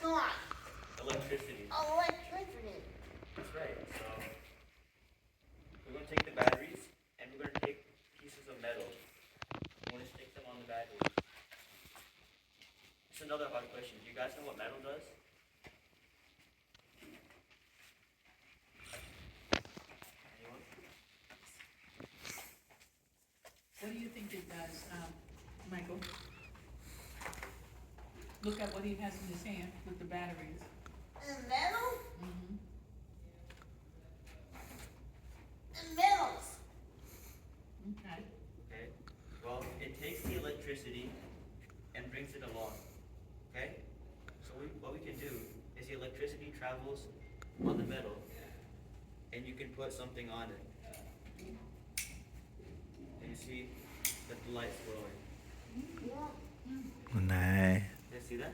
not? Electricity. Electricity. That's right. So we're going to take the batteries and we're going to take pieces of metal. We're going to stick them on the battery. It's another hard question. Do you guys know what metal does? Anyone? What do you think it does, Michael? Look at what he has in his hand with the batteries. The metal? Mm-hmm. The metals. Okay. Okay. Well, it takes the electricity and brings it along. Okay? So what we can do is the electricity travels on the metal and you can put something on it. And you see that the light's glowing. Nice. You see that?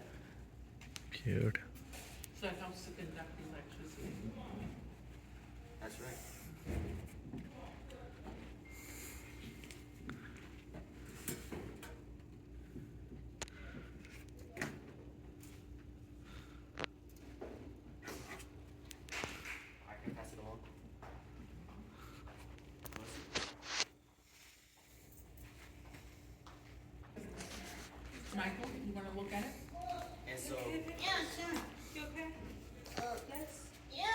Cute. So it helps to conduct electricity. That's right. I can pass it along. Michael, you wanna look at it? And so, Yeah, sure. You okay? Yes. Yeah.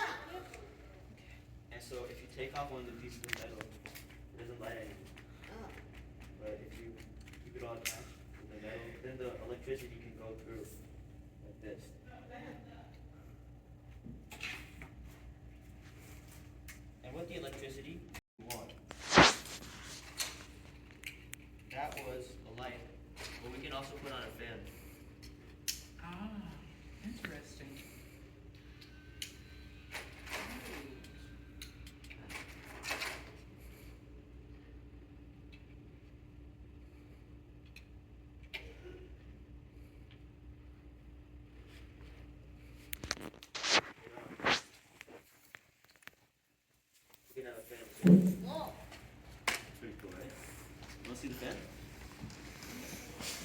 and so if you take off one of the pieces of metal, it doesn't light anything. Oh. But if you keep it all attached to the metal, then the electricity can go through like this. And with the electricity, you want. That was a light, but we can also put on a fan. Ah, interesting. We can have a fan too. Whoa. That's pretty cool, right? Want to see the fan?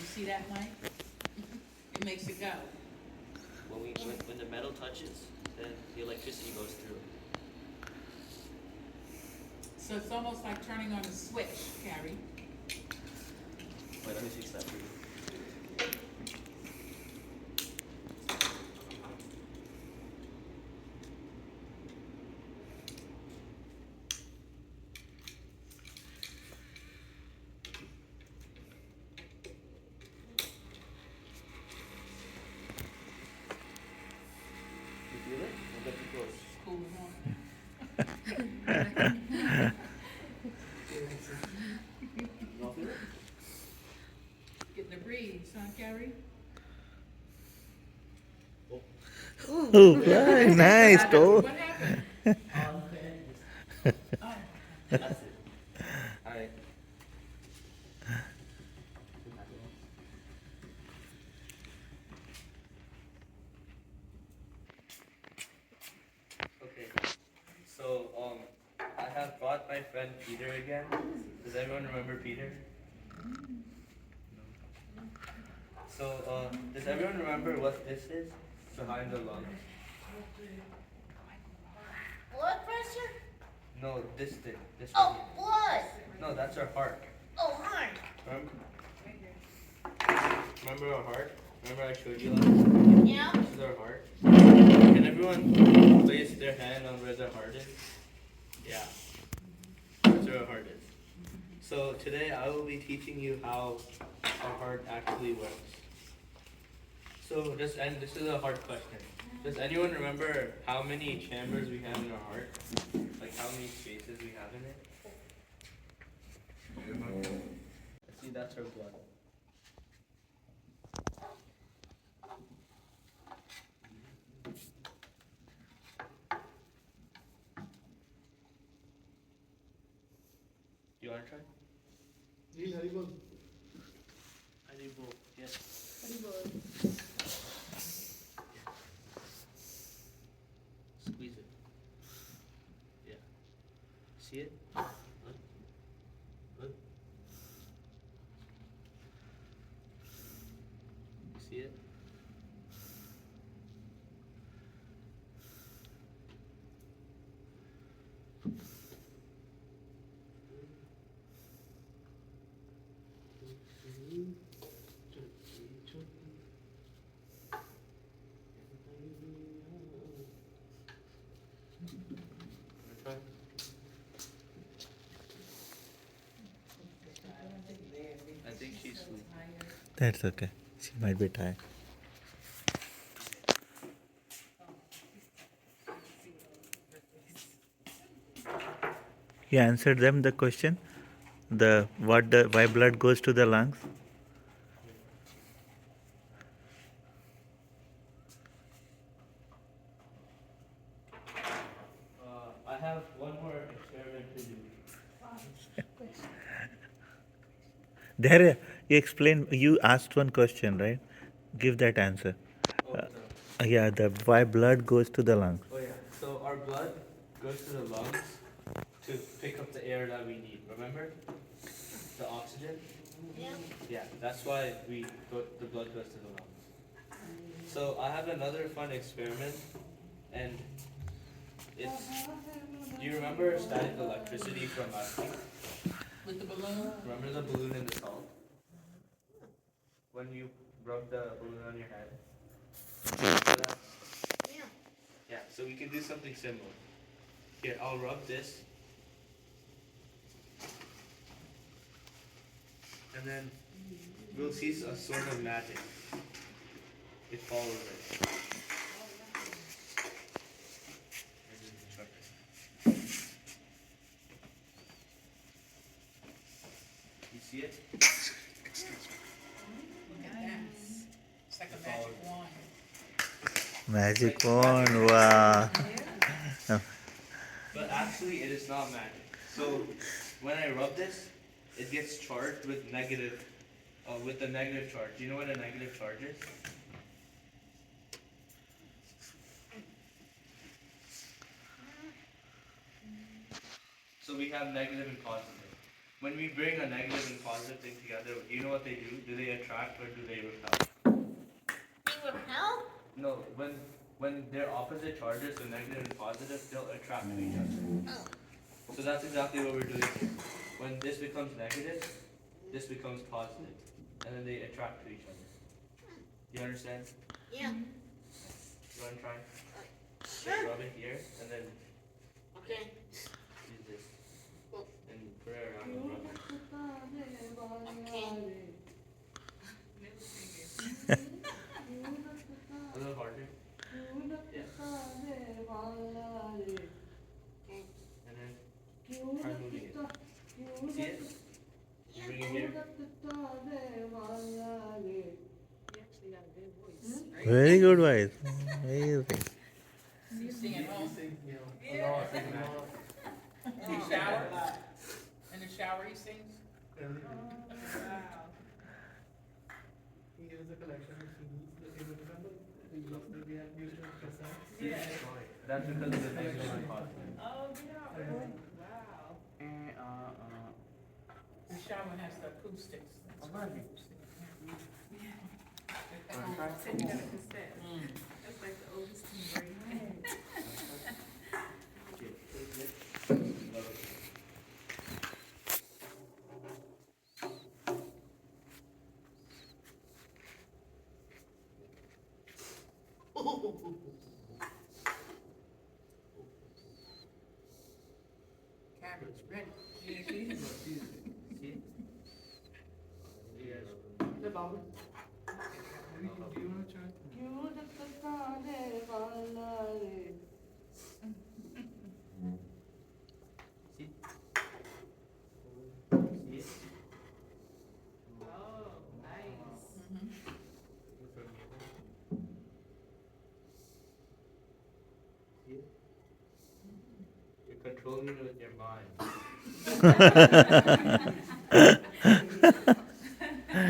You see that, Mike? It makes it go. When the metal touches, then the electricity goes through. So it's almost like turning on a switch, Carrie. Wait, let me fix that for you. You feel it? I'll get too close. Cool it on. You all feel it? Getting the breeze, huh, Carrie? Oh, right. Nice, go. What happened? Oh. That's it. Alright. Okay. So, I have brought my friend Peter again. Does everyone remember Peter? So, does everyone remember what this is behind the lung? Blood pressure? No, this thing. This Oh, one. blood. No, that's our heart. Oh, heart. Remember our heart? Remember I showed you last? Yeah. This is our heart. Can everyone place their hand on where their heart is? Yeah. That's where our heart is. So today I will be teaching you how our heart actually works. So this is a hard question. Does anyone remember how many chambers we have in our heart? Like how many spaces we have in it? See, that's our blood. You want to try? जी हरी बोल Haribol, yes. Squeeze it. Yeah. See it? Look. Look. You see it? That's okay. She might be tired. You answered them the question. The why blood goes to the lungs. I have one more experiment to do. Dhairya, you explain. You asked one question, right? Give that answer. Oh, Yeah, the why blood goes to the lungs. oh yeah. So our blood goes to the lungs to pick up the air that we need. Remember? The oxygen? Yeah. Yeah, that's why the blood goes to the lungs. So I have another fun experiment, and it's. Do you remember static electricity from last week? With the balloon? Remember the balloon and the salt? When you rub the balloon on your head? Remember that? Yeah. Yeah, so we can do something similar. Here, I'll rub this. And then we'll see a sort of magic. It follows it. You see it? Look at that. It's like a magic wand. Magic wand. Wow. But actually, it is not magic. So when I rub this, it gets charged with a negative charge. Do you know what a negative charge is? So we have negative and positive. When we bring a negative and positive thing together, do you know what they do? Do they attract or do they repel? You would help? No, when they're opposite charges, so negative and positive, they'll attract to each other. So that's exactly what we're doing here. When this becomes negative, this becomes positive, and then they attract to each other. You understand? Yeah. You want to try? Sure. Rub it here, and then Okay. use this, and put it around and rub it. Okay. A little harder. Yeah. And then try moving it. See it? You bring it here. Very good voice. Amazing. You sing at home? A lot. In the shower? In the shower he sings? He gives a collection of CDs. Remember the years that we had used to present? Yeah. That's because of the negative and positive. Oh, yeah. Wow. The shower has the acoustics. That's why we sing at home. Said you got a cassette. That's like the oldest thing right now. Camera's ready. See it? Yes. The Baba. Do you want to try? See? See it? Oh, nice. See it? You're controlling it with your mind. She's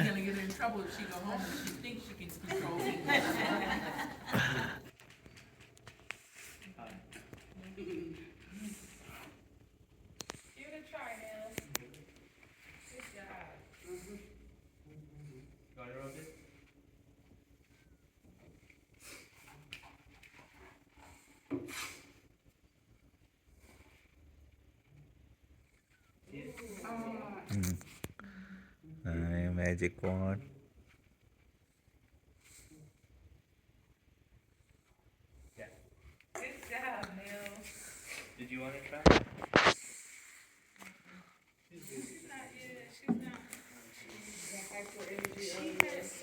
gonna get her in trouble if she go home and she thinks she can control me. Give it a try, Nell. Good job. You want to rub it? See it? Magic wand. Yeah. Good job, Nell. Did you want to try? She's not yet. She's not. She has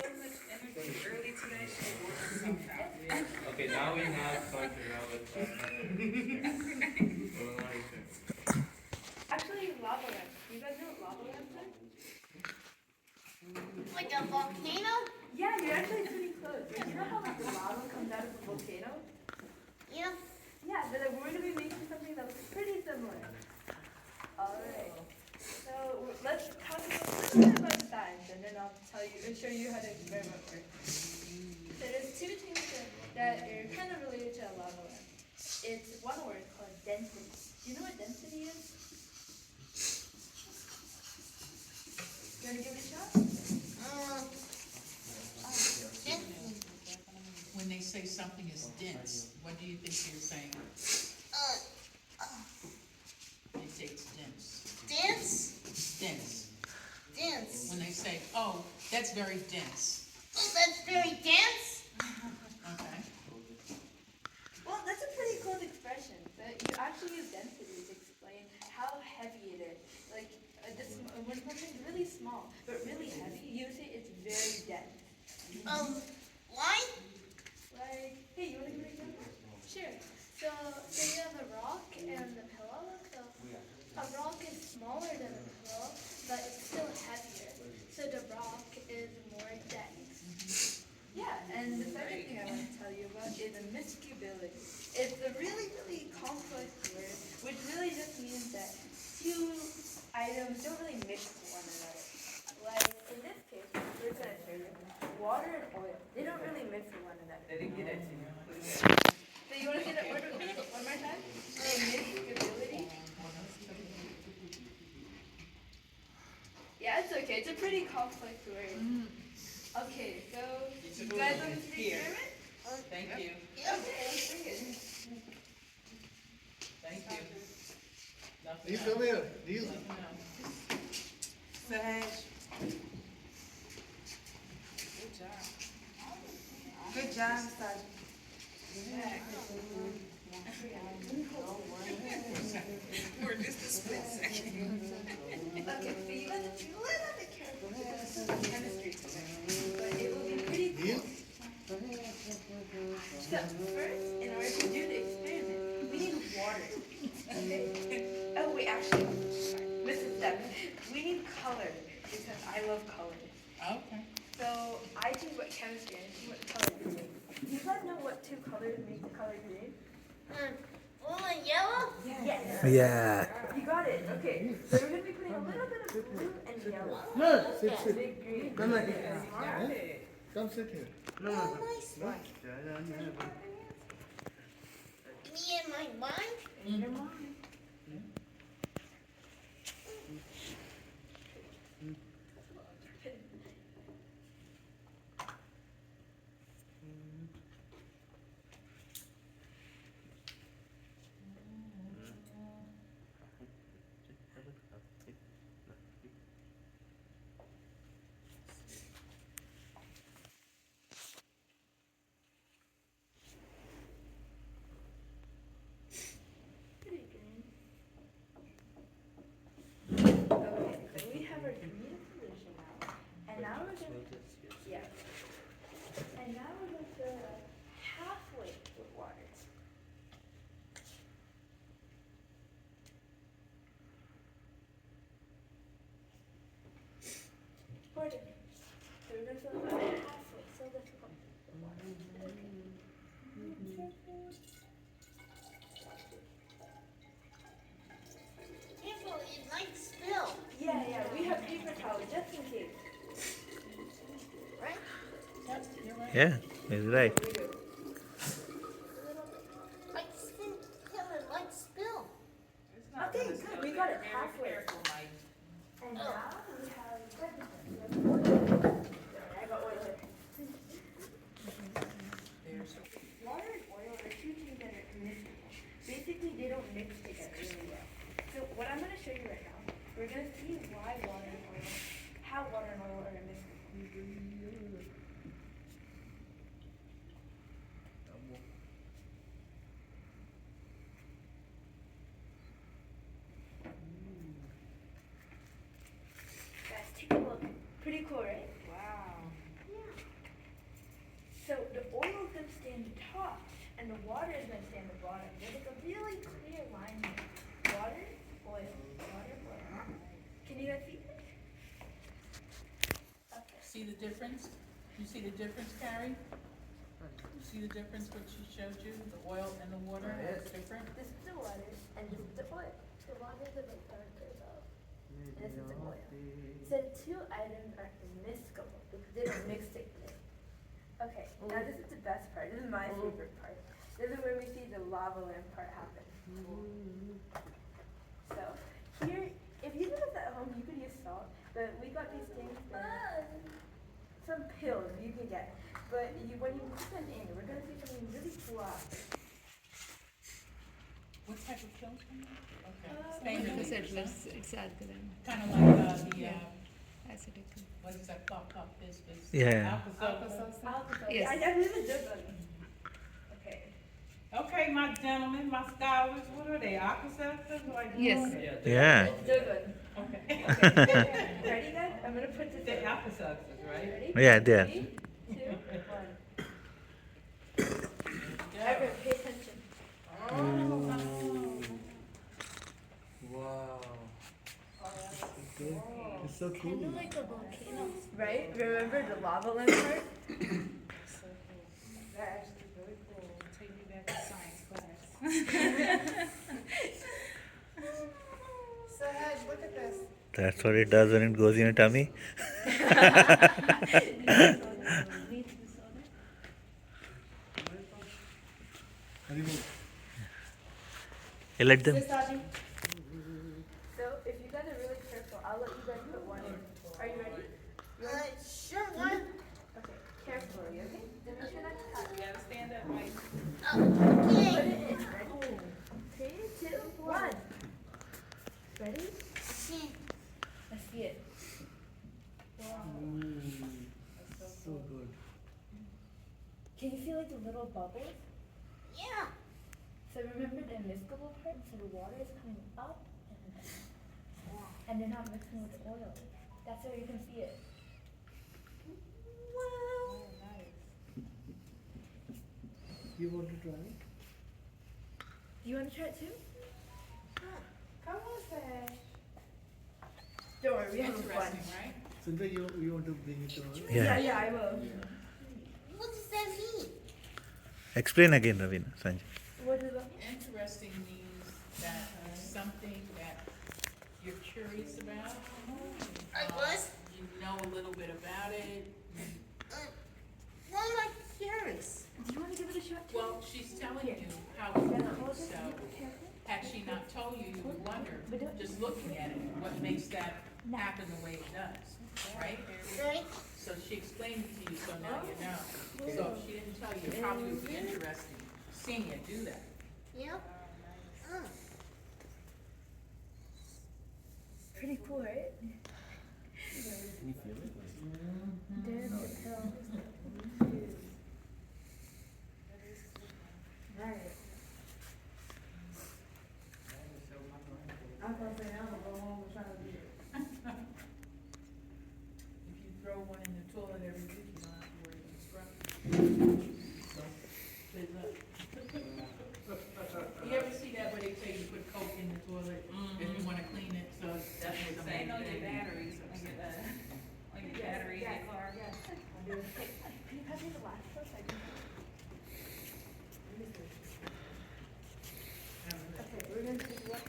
Early today, she worked herself out. Okay, now we have Sanjana with Actually, lava lamp. You guys know what lava lamps are? Like a volcano? Yeah, you're actually pretty close. Like, you know how like lava comes out of a volcano? Yeah. Yeah, but we're gonna be making something that's pretty similar. Alright. So let's talk a little bit about science, and then I'll show you how the experiment works. So there's two things that are kind of related to a lava lamp. It's one word called density. Do you know what density is? You wanna give it a shot? Density. When they say something is dense, what do you think they're saying? They say it's dense. Dense? Dense. Dense. When they say, oh, that's very dense. Oh, that's very dense? Okay. Well, that's a pretty close expression. But you actually use density to explain how heavy it is. Like, when something's really small but really heavy, you say it's very dense. Why? Like, hey, you want to give an example? Sure. So, say you have a rock and a pillow. So, a rock is smaller than a pillow, but it's still heavier. So the rock is more dense. Yeah, and the second thing I want to tell you about is miscibility. It's a really, really complex word, which really just means that two items don't really mix with one another. Like, in this case, we're going to show you water and oil. They don't really mix with one another. They didn't get that to you. So you want to say that word one more time? Miscibility? Yeah, it's okay. It's a pretty complex word. Okay, so you guys want to see the Here. experiment? Thank you. Okay, let's bring it. Thank you. Please come here. Deal. Saj. Good job. Good job, Saj. For just a split second. Okay, so you guys have to be a little bit careful because this is chemistry today. But it will be pretty Deal. cool. So first, in order to do the experiment, we need water. Okay. Oh wait, actually, Mrs. Step, we need color because I love color. Okay. So I choose what chemistry and see what color green. Do you guys know what two colors make the color green? Blue and yellow? Yes. Yeah. You got it. Okay. So we're gonna be putting a little bit of blue and yellow. No, sit, Yeah, sit. big green. Come like Yeah. Come sit here. Oh, nice one. Yeah. Me and my mind? In your mind. Pretty green. Okay, so we have our green solution now. And now we're gonna, yeah. And now we're gonna fill it up halfway with water. Pardon me. So we're gonna fill it up halfway, so let's go with water. Careful, it might spill. Yeah, we have paper towels just in case. Right? Yep, you're right. Yeah, he's right. We do. Might spill. It might spill. It's not Okay, gonna good. spill. We Be got it very halfway. careful, Mike. And now we have oil. I got oil here. There's Water and oil are two things that are miscible. Basically, they don't mix together really well. So what I'm going to show you right now, we're going to see why water and oil, how water and oil are miscible. Guys, take a look. Pretty cool, right? wow. water is going to stay on the bottom. There's like a really clear line here. Water, oil, water, oil. Can you guys see it? Okay. See the difference? You see the difference, Carrie? You see the difference what she showed you, the oil and the water, how it's different? This is the water and this is the oil. The water is a bit darker though. And this is the oil. So the two items are miscible because they don't mix together. Okay, now this is the best part. This is my favorite part. This is where we see the lava lamp part happen. So here, if you do this at home, you could use salt, but we got these things that some pills you can get. But when you put them in, we're gonna see something really fly. What type of pills? Okay. Pain Pain relief. relief. It's alkaline. Kind of like the, Acidic. what is that, pop is Yeah. Alka-Seltzer? Yes. I this is different. Okay. Okay, my gentlemen, my scholars, what are they, Alka-Seltzer? Like, Yes. Yeah. It's good. Okay. Okay. Ready guys? I'm gonna put this They're in. Alka-Seltzers, right? Ready? Yeah, there. 3, 2, 1. Everyone, pay attention. Wow. It's so cool. Kind of like a volcano. Right? Remember the lava lamp part? Take me back to science class. So, Haj, look at this. That's what it does when it goes in your tummy. You let them. So if you guys are really careful, I'll let you guys put one in. Are you ready? Sure, one. Okay, carefully, okay? Then make sure not to touch. You gotta stand up, Mike. Put Okay. it in. Ready? 3, 2, 1. Ready? I see it. So good. Can you see like the little bubbles? Yeah. So remember the miscible part? So the water is coming up and down. And they're not mixing with the oil. That's where you can see it. Wow. You want to try it? You want to try it too? Come on, Sash. Don't worry, we have fun. Interesting, right? Sandra, you want to bring it to us? Yeah. I will. What does that mean? Explain again, Ravina, Sanjay. What is it? Interesting means that something that you're curious about. I was. You know a little bit about it. Why am I curious? Do you want to give it a shot too? Well, she's telling you how it works, so had she not told you, you would wonder, just looking at it, what makes that happen the way it does, right? Right? So she explained it to you, so now you know. So if she didn't tell you, it probably would be interesting seeing you do that. Yep. Pretty cool, right? Can you feel it? There's the pill. Right. I'm gonna say, I'm gonna go home and try to do it. If you throw one in the toilet every week, you don't have to worry about scrubbing. So, good luck. You ever see that where they say you put Coke in the toilet if you wanna clean it, so that's the same thing. batteries, like your battery in your car. Yes. Can you pass me the last pill so I can? Okay, we're gonna do what?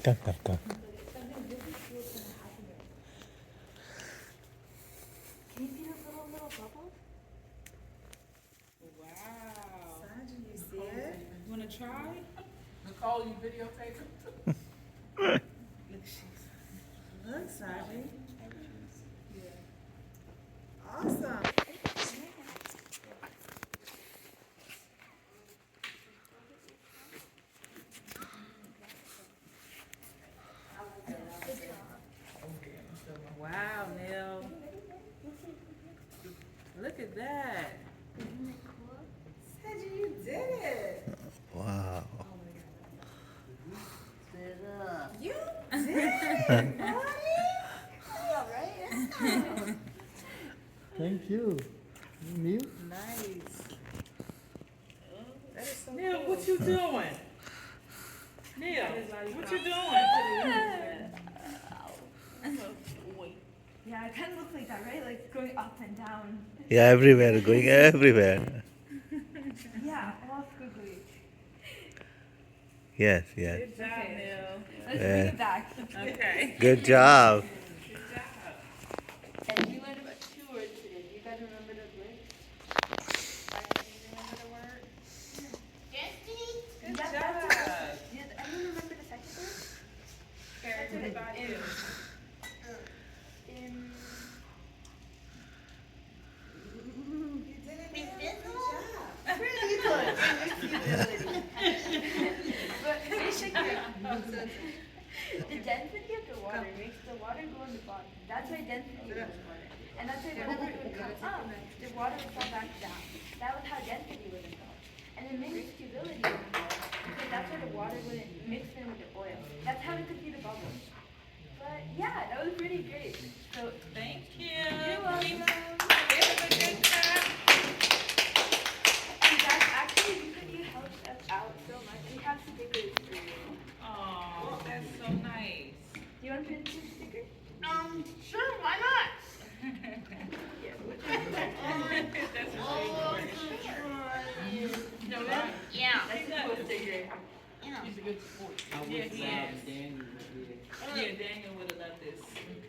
Come, come, come. Something really cool is gonna happen right now. Can you see those little bubbles? Wow. You see it? You wanna try? Nicole, you videotape it? Look, Saji. Awesome. Wow, Neil. Look at that. Isn't it cool? Saji, you did it. Wow. Thank you. Neil? Nice. Neil, what you doing? Neil, what you doing? Yeah, it kind of looks like that, right? Like going up and down. Yeah, everywhere, going everywhere. Yeah, all squiggly. Yes, yes. Good job, Neil. Let's Yeah. bring it back. Okay. Good job. Good job. And we learned about 2 words today. Do you guys remember those words? Do you remember the word? Destiny? Good That- job. Did anyone remember the second word? Everybody. In But basically, the density of the water makes the water go in the bottom. That's why density was water. And that's why whenever it would come up, the water would fall back down. That was how density was involved. And then mixability was involved, because that's why the water wouldn't mix in with the oil. That's how it could see the bubbles. But yeah, that was pretty great. So Thank you. you're welcome. Give him a good clap. And guys, actually, you helped us out so much. We have stickers for you. Oh, that's so nice. Do you want to print some stickers? Sure, why not? Yeah. That's Oh, really good try. No, that, Yeah. That's a cool sticker. Yeah. he's a good sport. I Yeah, would he grab is. Daniel. Yeah, Daniel would have loved this.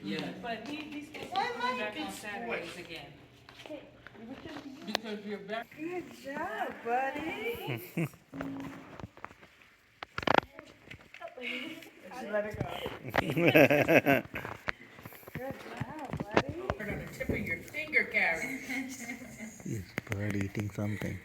Yeah. But he's supposed to Why be am I coming a back good on Saturdays sport? again. Hey, which one do you Because you're back. Good job, buddy. Just let it go. Good job, buddy. We're gonna tip of your finger, Karen. Is bird eating something?